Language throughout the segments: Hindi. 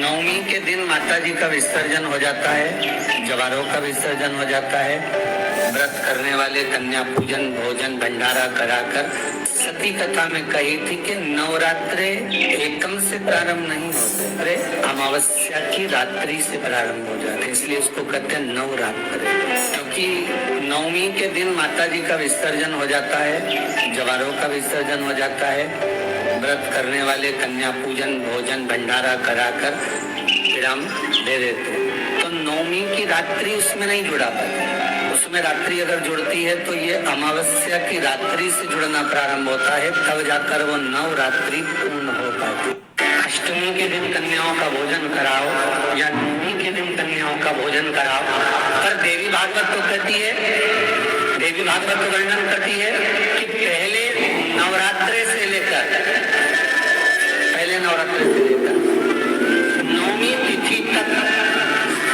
नवमी के दिन माता जी का विसर्जन हो जाता है, जवारों का विसर्जन हो जाता है। व्रत करने वाले कन्या पूजन भोजन भंडारा कराकर, सती कथा में कही थी कि नवरात्रे एकम से प्रारंभ नहीं होते, अरे अमावस्या की रात्रि से प्रारंभ हो जाते, इसलिए उसको कहते हैं नवरात्रे। क्योंकि नवमी के दिन माता जी का विसर्जन हो जाता है, जवारों का विसर्जन हो जाता है। व्रत करने वाले कन्या पूजन भोजन भंडारा कराकर विराम दे देते। तो नवमी की रात्रि उसमें नहीं जुड़ा पाती, उसमें रात्रि अगर जुड़ती है तो ये अमावस्या की रात्रि से जुड़ना प्रारंभ होता है, तब जाकर वो नवरात्रि पूर्ण हो पाती। अष्टमी के दिन कन्याओं का भोजन कराओ या नवमी के दिन कन्याओं का भोजन कराओ, पर देवी भागवत तो कहती है, देवी भागवत तो वर्णन करती है कि पहले नवरात्रे से लेकर नवमी तिथि तक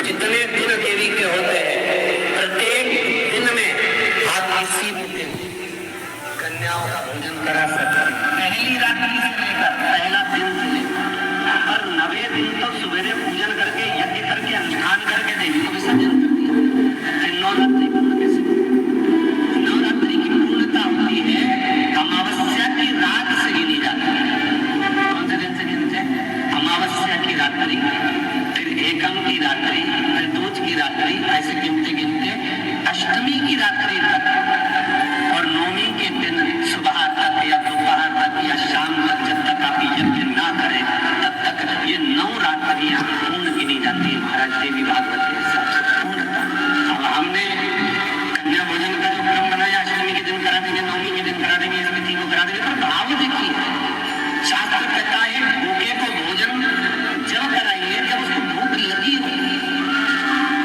जितने दिन देवी के होते हैं, प्रत्येक दिन में आप किसी भी दिन कन्याओं का भोजन करा सकते हैं। पहली रात्रि से लेकर पहला दिन से लेकर और 9वें दिन तो सवेरे पूजन करके यज्ञ करके अनुष्ठान करके देवी को विसर्जन करती है। नवरात्रि नवरात्रि की पूर्णता होती है अमावस्या की रात से गिनी जाती है। कौन से दिन से गिनते हैं? अमावस्या की रात्रि, फिर एकम की रात्रि, फिर दूज की रात्रि, ऐसे गिनते गिनते अष्टमी की रात्रि तक और नवमी के दिन सुबह तक या दोपहर तक या शाम तक, जब तक आप यज्ञ ना करें तब तक ये 9 रात्रियां पूर्ण गिनी जाती है। महाराज देवी भागवत के हिसाब से पूर्णता। अब हमने कन्या भोजन का जो क्रम बनाया, अष्टमी के दिन करा देंगे, नवमी के दिन करा देंगे, इस तिथि को करा देंगे, तो भाव देखिए शास्त्र कहता है भूखे को भोजन जब कराइए जब उसको भूख लगी हो,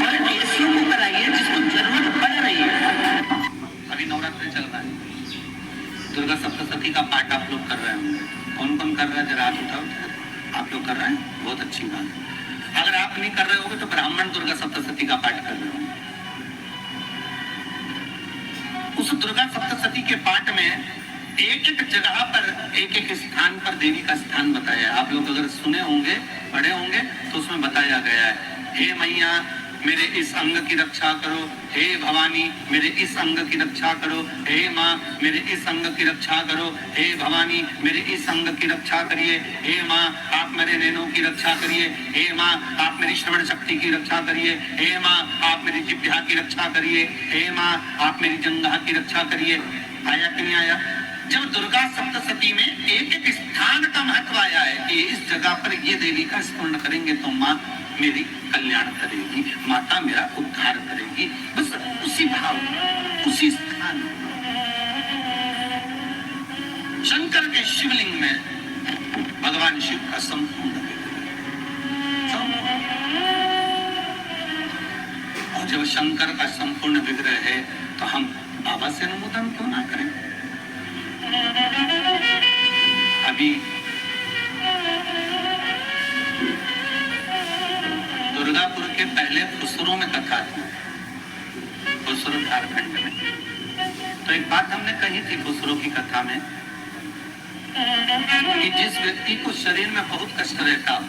और ऐसियों को कराइए जिसको जरूरत पड़ रही है। अभी नवरात्रि चल रहा है, दुर्गा सप्तशती का पाठ आप लोग कर रहे होंगे। कौन कौन कर रहा है? जरा हाथ उठाओ। आप लोग कर रहे हैं, बहुत अच्छी बात है। अगर आप नहीं कर रहे होगे तो ब्राह्मण दुर्गा सप्तशती का पाठ कर रहे होंगे। उस दुर्गा सप्तशती के पाठ में एक एक जगह पर एक एक स्थान पर देवी का स्थान बताया है। आप लोग अगर सुने होंगे पढ़े होंगे तो उसमें बताया गया है, हे मैया मेरे इस अंग की रक्षा करो, हे भवानी मेरे इस अंग की रक्षा करो, हे माँ मेरे इस अंग की रक्षा करो, हे भवानी मेरे इस अंग की रक्षा करिए, हे माँ आप मेरे नैनों की रक्षा करिए, हे माँ आप मेरी श्रवण शक्ति की रक्षा करिए, हे माँ आप मेरी जिह्वा की रक्षा करिए, हे माँ आप मेरी जंघा की रक्षा करिए। आया कि नहीं आया? जब दुर्गा सप्तशती में एक एक स्थान का महत्व आया है कि इस जगह पर ये देवी का स्मरण करेंगे तो माँ मेरी कल्याण करेगी, माता मेरा उद्धार करेगी, बस उसी भाव उसी स्थान। शंकर के शिवलिंग में भगवान शिव का संपूर्ण, और जब शंकर का संपूर्ण विग्रह है तो हम बाबा से अनुमोदन क्यों ना करें? अभी दुर्गापुर के पहले फुसरों में कथा थी, फुसरो झारखंड में। तो एक बात हमने कही थी फुसरों की कथा में कि जिस व्यक्ति को शरीर में बहुत कष्ट रहता हो,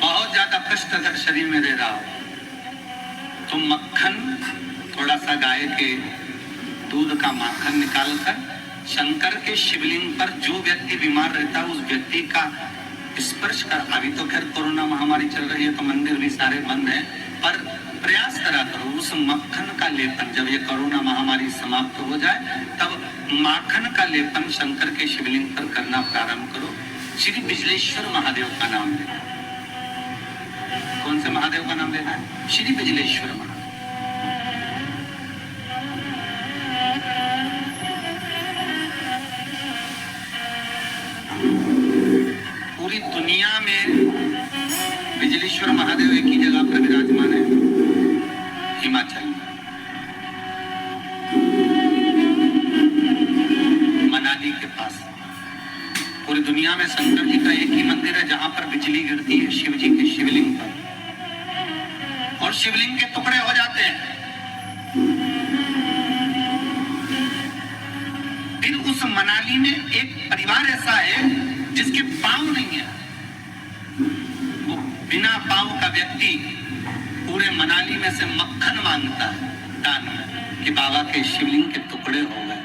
बहुत ज्यादा कष्ट अगर शरीर में रह रहा हो, तो मक्खन थोड़ा सा गाय के दूध का माखन निकालकर शंकर के शिवलिंग पर जो व्यक्ति बीमार रहता है उस व्यक्ति का स्पर्श कर। अभी तो खैर कोरोना महामारी चल रही है तो मंदिर भी सारे बंद हैं, पर प्रयास करा करो उस मक्खन का लेपन। जब ये कोरोना महामारी समाप्त हो जाए तब माखन का लेपन शंकर के शिवलिंग पर करना प्रारंभ करो। श्री बिजलेश्वर महादेव का नाम लेना। कौन से महादेव का नाम लेना है? श्री बिजलेश्वर महादेव। पूरी दुनिया में बिजलेश्वर महादेव एक ही जगह पर विराजमान है, हिमाचल में, मनाली के पास। पूरी दुनिया में शंकर जी का एक ही मंदिर है जहां पर बिजली गिरती है शिव जी के शिवलिंग पर और शिवलिंग के टुकड़े हो जाते हैं। फिर उस मनाली में एक परिवार ऐसा है जिसके पांव नहीं व्यक्ति पूरे मनाली में से मक्खन मांगता है दान में कि बाबा के शिवलिंग के टुकड़े हो गए,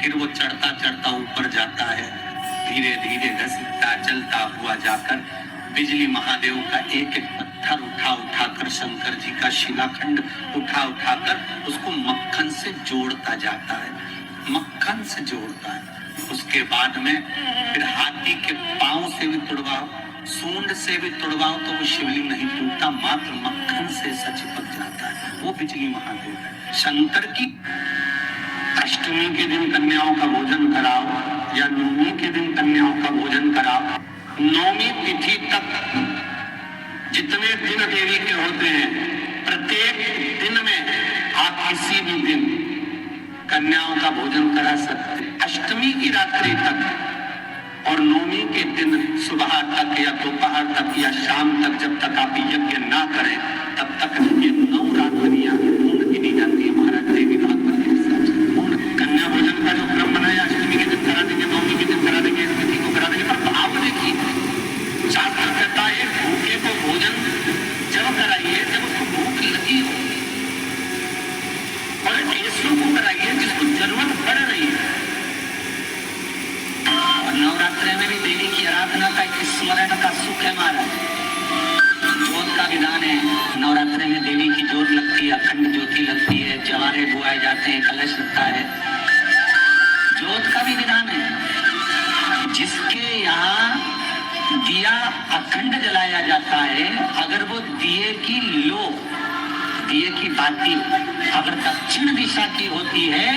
फिर वो चढ़ता चढ़ता ऊपर जाता है, धीरे धीरे घसीटता चलता हुआ जाकर बिजली महादेव का एक एक पत्थर उठा उठाकर, शंकर जी का शिलाखंड उठा उठाकर उसको मक्खन से जोड़ता जाता है, मक्खन से जोड़ता है। उसके बाद में फिर हाथी के पांव से भी तुड़वाओ, सूंड से भी तुड़वाओ तो वो शिवलिंग नहीं टूटता, मात्र मक्खन से चिपक जाता है। वो बिजली महादेव है। शंकर की अष्टमी के दिन कन्याओं का भोजन कराओ या नवमी के दिन कन्याओं का भोजन कराओ। नौमी तिथि तक जितने दिन देवी के होते हैं, प्रत्येक दिन में आप किसी भी दिन कन्याओं का भोजन करा सकते हैं। अष्टमी की रात्रि तक और नौमी के दिन सुबह तक या दोपहर तक या शाम तक, जब तक आप यज्ञ ना करें तब तक ये 9 रात्रियां पूर्ण गिनी जाती है। महाराज देवी भागवत के हिसाब पूर्ण कन्या भोजन का जो क्रम बनाया, अष्टमी के दिन करा देंगे, नौमी के दिन करा देंगे, तिथि को करा देंगे, पर भाव देखिए, शास्त्र कहता है भूखे को भोजन जब कराइए जब उसको भूख लगी हो, और ऐसों को कराइए जिसको जरूरत पड़ रही है। और नवरात्रि में भी देवी की आराधना का एक स्मरण का सुख है महाराज। जोत का विधान है, नवरात्रि में देवी की जोत लगती है, अखंड ज्योति लगती है, जवारे बुआए जाते हैं, कलश लगता है। जोत का भी विधान है। जिसके यहाँ दिया अखंड जलाया जाता है, अगर वो दिए की लो, दिए की बाती अगर दक्षिण दिशा की होती है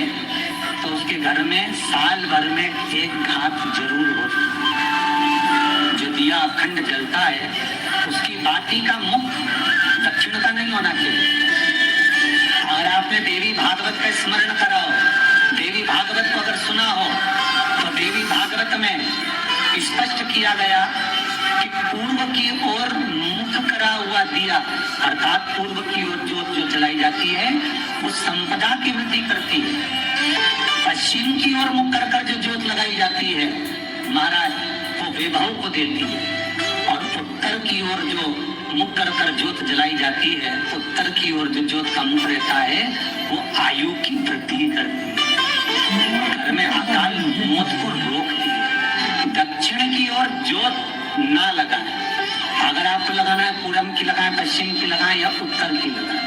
तो उसके घर में साल भर में एक घात जरूर होती है। जो दिया अखंड जलता है उसकी बाती का मुख दक्षिण का नहीं होना चाहिए। अगर आपने देवी भागवत का स्मरण कराओ, देवी भागवत को अगर सुना हो तो देवी भागवत में स्पष्ट किया गया कि पूर्व की ओर मुख करा हुआ दिया, अर्थात पूर्व की ओर जोत जो जलाई जाती है वो संपदा की वृद्धि करती है। पश्चिम की ओर मुख कर कर जो जोत लगाई जाती है महाराज वो वैभव को देती है। और उत्तर की ओर जो मुख कर कर जोत जलाई जाती है, उत्तर की ओर जो जोत का मुख रहता है वो आयु की वृद्धि करती है, घर में अकाल मौत को रोकती है। दक्षिण की ओर जोत ना लगाएं। अगर आपको लगाना है पूरब की लगाएं, पश्चिम की लगाएं या उत्तर की लगाएं।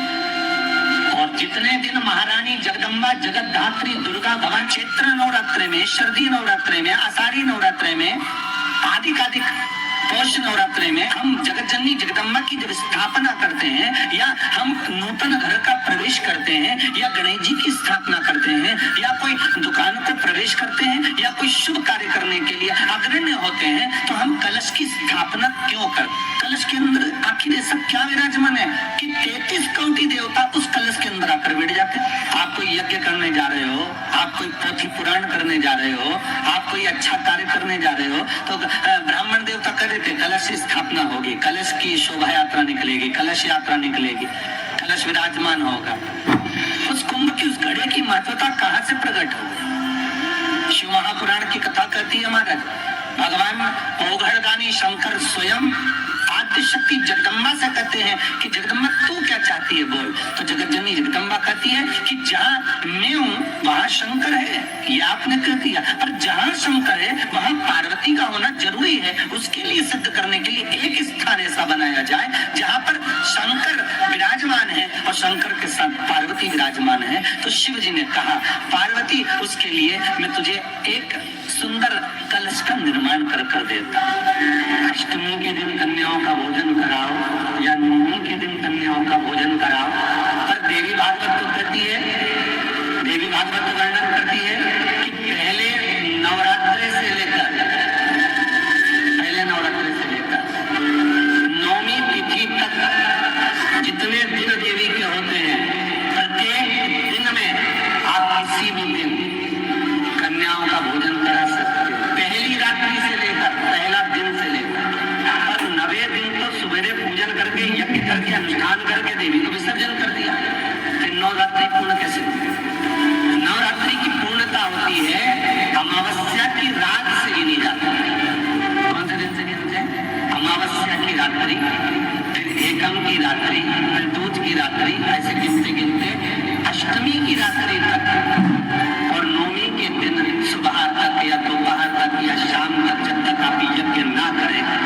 और जितने दिन महारानी जगदम्बा जगतधात्री दुर्गा भगवान चैत्र नवरात्रि में, शरदी नवरात्रि में, आषाढ़ी नवरात्रि में, आदिकाधिक पौष नवरात्रि में हम जगत जननी जगदम्बा की जब स्थापना करते हैं या हम नूतन घर का प्रवेश करते हैं या गणेश जी की स्थापना करते हैं या कोई दुकान को प्रवेश करते हैं या कोई शुभ कार्य करने के लिए अग्रण्य होते हैं तो हम कलश की स्थापना क्यों करते? कलश के अंदर आखिर ऐसा क्या विराजमान है कि 33 कोटि देवता उस कलश के अंदर आकर बैठ जाते हैं। आप कोई यज्ञ करने जा रहे हो, आप कोई पोथी पुराण करने जा रहे हो, आप कोई अच्छा कार्य करने जा रहे हो तो ब्राह्मण देवता कर देते, कलश स्थापना होगी, कलश की शोभा यात्रा निकलेगी, कलश यात्रा निकलेगी, कलश विराजमान होगा। उस कुंभ की उस घड़े की महत्वता कहाँ से प्रकट हो गई? शिव महापुराण की कथा कहती है महाराज, भगवान ओघड़दानी शंकर स्वयं आद्य शक्ति जगदम्बा से कहते हैं कि जगदम्बा तू क्या चाहती है बोल। तो जगत जननी जगदम्बा कहती है कि जहाँ मैं हूँ वहाँ शंकर है, ये आपने कह दिया, पर जहाँ शंकर है वहाँ पार्वती का होना जरूरी है। उसके लिए सिद्ध करने के लिए एक स्थान ऐसा बनाया जाए जहाँ पर शंकर विराजमान है और शंकर के साथ पार्वती विराजमान है। तो शिव जी ने कहा पार्वती उसके लिए मैं तुझे एक सुंदर कलश का निर्माण कर देता। अष्टमी के दिन कन्याओं का भोजन कराओ या नवमी के दिन कन्याओं का भोजन कराओ। पर देवी भागवत तो कहती है, देवी भागवत तो वर्णन करती है कि पहले नवरात्रि से लेकर नवमी तिथि तक जितने दिन देवी के होते हैं, प्रत्येक दिन में आप किसी भी दिन कन्याओं का भोजन करा सकते हो। पहली रात्रि से लेकर, पहला दिन से लेकर और 90 दिन तो सवेरे पूजन करके यज्ञ करके अनुष्ठान करके देवी को विसर्जन कर दिया। फिर नवरात्रि पूर्ण कैसे? नवरात्रि की पूर्णता होती है अमावस्या की रात से गिनी जाती है। कौन से दिन से गिनते हैं? अमावस्या की रात्रि, फिर एकम की रात्रि, फिर दूज की रात्रि, ऐसे गिनते गिनते अष्टमी की रात्रि तक और नौमी के दिन सुबह तक या दोपहर तक या शाम तक जब तक आप यज्ञ ना करें